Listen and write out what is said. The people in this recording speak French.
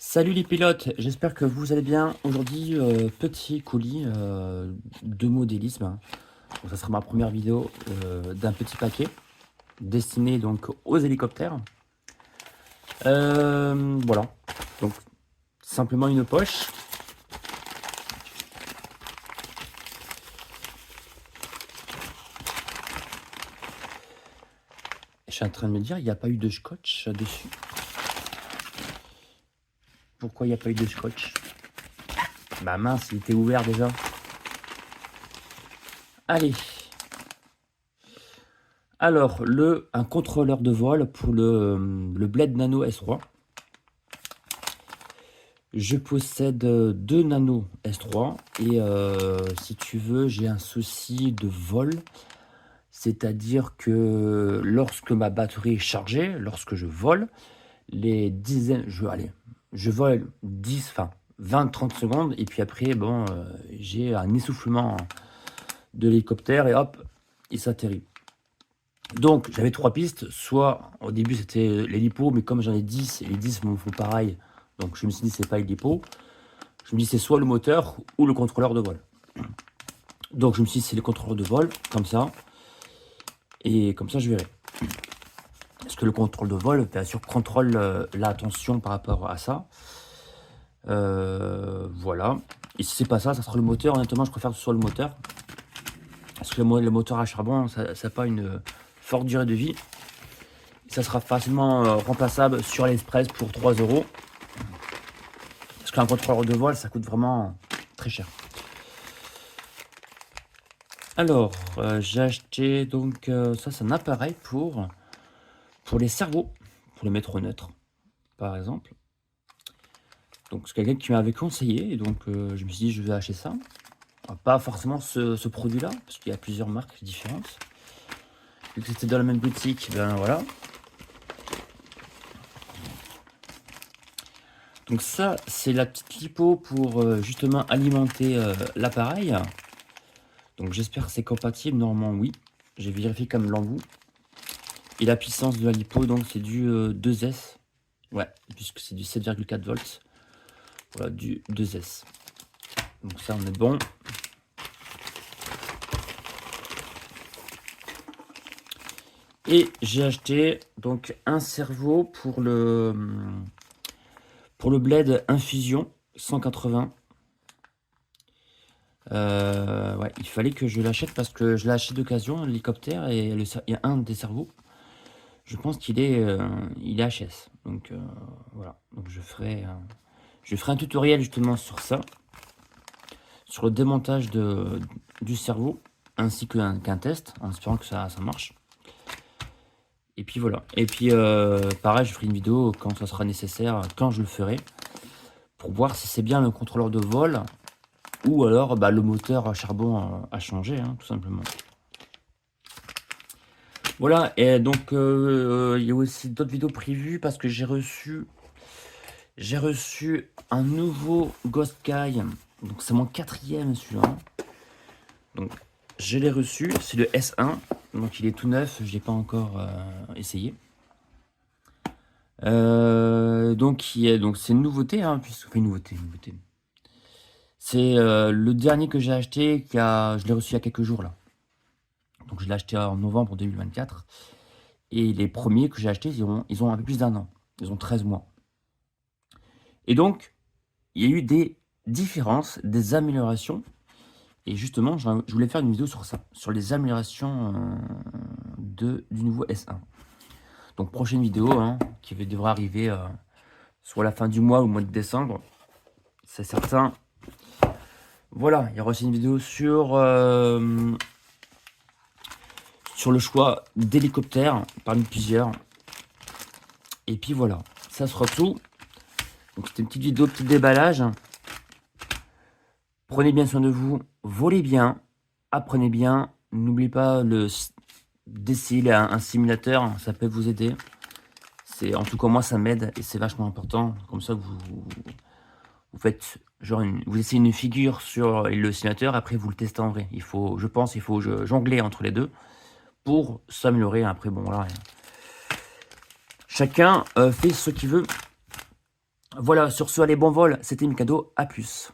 Salut les pilotes, j'espère que vous allez bien. Aujourd'hui, petit colis de modélisme, hein. Donc, ça sera ma première vidéo d'un petit paquet destiné donc aux hélicoptères. Voilà, donc simplement une poche. Je suis en train de me dire, il n'y a pas eu de scotch dessus. Pourquoi il n'y a pas eu de scotch? Bah mince, il était ouvert déjà. Allez. Alors, un contrôleur de vol pour le Blade Nano S3. Je possède deux Nano S3 et si tu veux, j'ai un souci de vol. C'est-à-dire que lorsque ma batterie est chargée, lorsque je vole, les dizaines, je vole 10, enfin 20-30 secondes et puis après, bon, j'ai un essoufflement de l'hélicoptère et hop, il s'atterrit. Donc j'avais trois pistes, soit au début c'était l'hélipo, mais comme j'en ai 10 et les 10 me font pareil, donc je me suis dit c'est pas l'hélipo. Je me dis c'est soit le moteur ou le contrôleur de vol. Donc je me suis dit c'est le contrôleur de vol, comme ça. Et comme ça je verrai. Parce que le contrôle de vol, bien sûr, contrôle la tension par rapport à ça. Voilà. Et si c'est pas ça, ça sera le moteur. Honnêtement, je préfère que ce soit le moteur. Parce que le moteur à charbon, ça n'a pas une forte durée de vie. Ça sera facilement remplaçable sur l'Express pour 3 €. Parce qu'un contrôleur de vol, ça coûte vraiment très cher. Alors, j'ai acheté donc ça, c'est un appareil pour les cerveaux, pour les mettre au neutre, par exemple. Donc c'est quelqu'un qui m'avait conseillé, et donc je me suis dit je vais acheter ça. Pas forcément ce produit-là, parce qu'il y a plusieurs marques différentes. Vu que c'était dans la même boutique, ben voilà. Donc ça, c'est la petite lipo pour justement alimenter l'appareil. Donc j'espère que c'est compatible, normalement oui. J'ai vérifié comme l'embout. Et la puissance de la lipo, donc c'est du 2S. Ouais, puisque c'est du 7,4 volts. Voilà, du 2S. Donc ça, on est bon. Et j'ai acheté donc un cerveau pour le Blade Infusion 180. Ouais, il fallait que je l'achète parce que je l'ai acheté d'occasion, l'hélicoptère, et il y a un des cerveaux. Je pense qu'il est, il est HS. Donc voilà. Donc je ferai un tutoriel justement sur ça, sur le démontage du cerveau, ainsi qu'un test, en espérant que ça marche. Et puis voilà. Et puis pareil, je ferai une vidéo quand ça sera nécessaire, quand je le ferai, pour voir si c'est bien le contrôleur de vol ou alors bah, le moteur à charbon a changé, hein, tout simplement. Voilà, et donc il y a aussi d'autres vidéos prévues parce que j'ai reçu un nouveau Ghost Sky. Donc c'est mon quatrième celui-là. Donc je l'ai reçu, c'est le S1. Donc il est tout neuf, je l'ai pas encore essayé. Donc c'est une nouveauté, hein, puisque une nouveauté. C'est le dernier que j'ai acheté, je l'ai reçu il y a quelques jours là. Donc je l'ai acheté en novembre 2024. Et les premiers que j'ai achetés, ils ont un peu plus d'1 an. Ils ont 13 mois. Et donc, il y a eu des différences, des améliorations. Et justement, je voulais faire une vidéo sur ça, sur les améliorations du nouveau S1. Donc prochaine vidéo, hein, qui devra arriver soit à la fin du mois ou au mois de décembre. C'est certain. Voilà, il y aura aussi une vidéo sur le choix d'hélicoptères, parmi plusieurs. Et puis voilà, ça sera tout. Donc c'était une petite vidéo, petit déballage. Prenez bien soin de vous, volez bien, apprenez bien. N'oubliez pas d'essayer un simulateur, ça peut vous aider. En tout cas moi ça m'aide et c'est vachement important. Comme ça vous faites genre vous essayez une figure sur le simulateur, après vous le testez en vrai. Il faut jongler entre les deux pour s'améliorer. Après bon là, chacun fait ce qu'il veut. Voilà, sur ce, allez, bon vol, c'était Mikado, à plus.